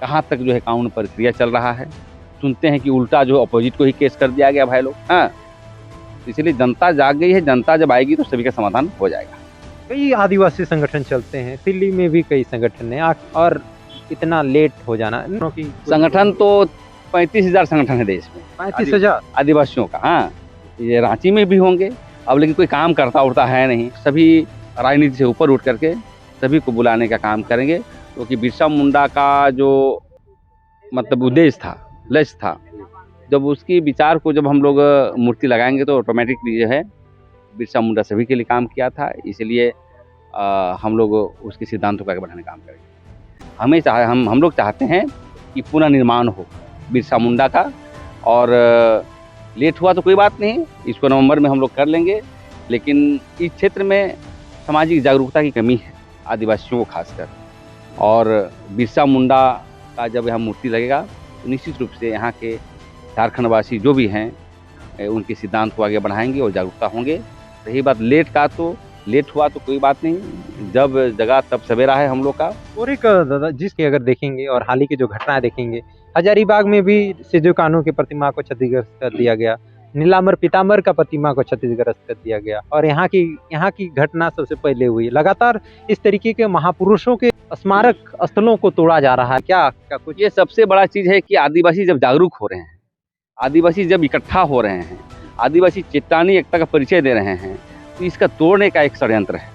कहाँ तक जो है कानून प्रक्रिया चल रहा है। सुनते हैं कि उल्टा जो अपोजिट को ही केस कर दिया गया भाई लोग। हाँ, इसलिए जनता जाग गई है, जनता जब आएगी तो सभी का समाधान हो जाएगा। कई आदिवासी संगठन चलते हैं, दिल्ली में भी कई संगठन है और इतना लेट हो जाना क्योंकि संगठन तो 35,000 संगठन है देश में 35,000 आदिवासियों का। हाँ, ये रांची में भी होंगे अब, लेकिन कोई काम करता उड़ता है नहीं। सभी राजनीति से ऊपर उठ करके सभी को बुलाने का काम करेंगे, क्योंकि बिरसा मुंडा का जो मतलब उद्देश्य था, लक्ष्य था, जब उसकी विचार को जब हम लोग मूर्ति लगाएंगे तो ऑटोमेटिकली जो है बिरसा मुंडा सभी के लिए काम किया था। इसलिए हम लोग उसके सिद्धांतों को आगे बढ़ाने का काम करेंगे। हम लोग चाहते हैं कि पुनर्निर्माण हो बिरसा मुंडा का, और लेट हुआ तो कोई बात नहीं, इसको नवंबर में हम लोग कर लेंगे। लेकिन इस क्षेत्र में सामाजिक जागरूकता की कमी है आदिवासियों को खासकर, और बिरसा मुंडा का जब यहाँ मूर्ति लगेगा तो निश्चित रूप से यहाँ के झारखंड वासी जो भी हैं उनके सिद्धांत को आगे बढ़ाएंगे और जागरूकता होंगे। रही बात लेट का, तो लेट हुआ तो कोई बात नहीं, जब जगह तब सवेरा है हम लोग का। और एक दादा जिसके अगर देखेंगे और हाल ही की जो घटनाएं देखेंगे, हजारीबाग में भी सिद्धू कान्हू की प्रतिमा को क्षतिग्रस्त कर दिया गया, नीलाम्बर पीताम्बर का प्रतिमा को क्षतिग्रस्त कर दिया गया, और यहाँ की घटना सबसे पहले हुई। लगातार इस तरीके के महापुरुषों के स्मारक स्थलों को तोड़ा जा रहा है। क्या कुछ ये सबसे बड़ा चीज है कि आदिवासी जब जागरूक हो रहे हैं, आदिवासी जब इकट्ठा हो रहे हैं, आदिवासी चेतावनी एकता का परिचय दे रहे हैं, तो इसका तोड़ने का एक षड्यंत्र है।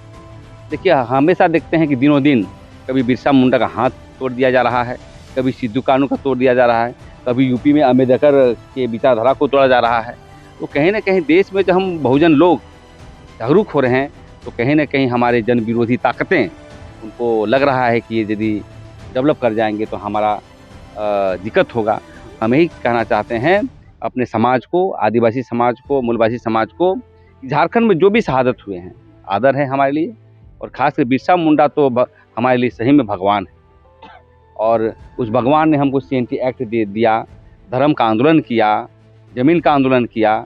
देखिए, हमेशा देखते हैं कि दिनों दिन कभी बिरसा मुंडा का हाथ तोड़ दिया जा रहा है, कभी सिद्धू कान्हू का तोड़ दिया जा रहा है, कभी यूपी में अम्बेडकर के विचारधारा को तोड़ा जा रहा है। तो कहीं ना कहीं देश में जब हम बहुजन लोग जागरूक हो रहे हैं तो कहीं ना कहीं हमारे जन विरोधी ताकतें, उनको लग रहा है कि ये यदि डेवलप कर जाएंगे तो हमारा दिक्कत होगा। हम यही कहना चाहते हैं अपने समाज को, आदिवासी समाज को, मूलवासी समाज को, झारखंड में जो भी शहादत हुए हैं आदर है हमारे लिए, और खासकर बिरसा मुंडा तो हमारे लिए सही में भगवान है। और उस भगवान ने हमको CNT एक्ट दे दिया, धर्म का आंदोलन किया, ज़मीन का आंदोलन किया,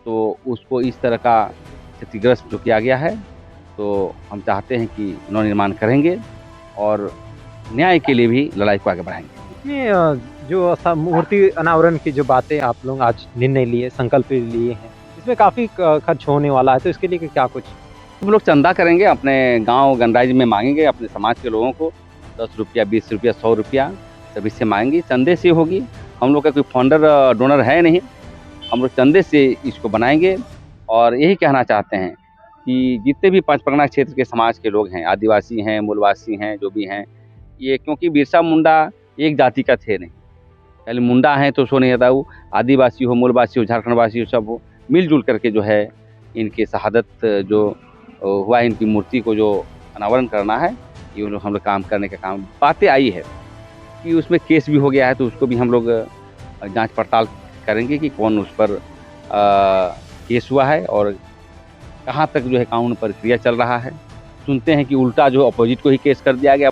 तो उसको इस तरह का क्षतिग्रस्त जो किया गया है, तो हम चाहते हैं कि नवनिर्माण करेंगे और न्याय के लिए भी लड़ाई को आगे बढ़ाएंगे। इसमें जो मूर्ति अनावरण की जो बातें आप लोग आज निर्णय लिए, संकल्प लिए हैं, इसमें काफी खर्च होने वाला है, तो इसके लिए क्या कुछ हम लोग चंदा करेंगे, अपने गांव गणराज्य में मांगेंगे, अपने समाज के लोगों को 10 रुपया, 20 रुपया, 100 रुपया सभी से मांगेंगे, चंदे से होगी। हम लोग का कोई फंडर डोनर है नहीं, हम लोग चंदे से इसको बनाएंगे। और यही कहना चाहते हैं कि जितने भी पांच परगना क्षेत्र के समाज के लोग हैं, आदिवासी हैं, मूलवासी हैं, जो भी हैं, ये क्योंकि बिरसा मुंडा एक जाति का थे नहीं, पहले मुंडा हैं तो सो नहीं रहता, वो आदिवासी हो, मूलवासी हो, झारखंडवासी हो, सब हो मिलजुल करके जो है इनके शहादत जो हुआ, इनकी मूर्ति को जो अनावरण करना है, ये हम लोग काम करने का काम। बातें आई है कि उसमें केस भी हो गया है, तो उसको भी हम लोग जांच पड़ताल करेंगे कि कौन उस पर केस हुआ है और कहाँ तक जो है कानून प्रक्रिया चल रहा है। सुनते हैं कि उल्टा जो अपोजिट को ही केस कर दिया गया।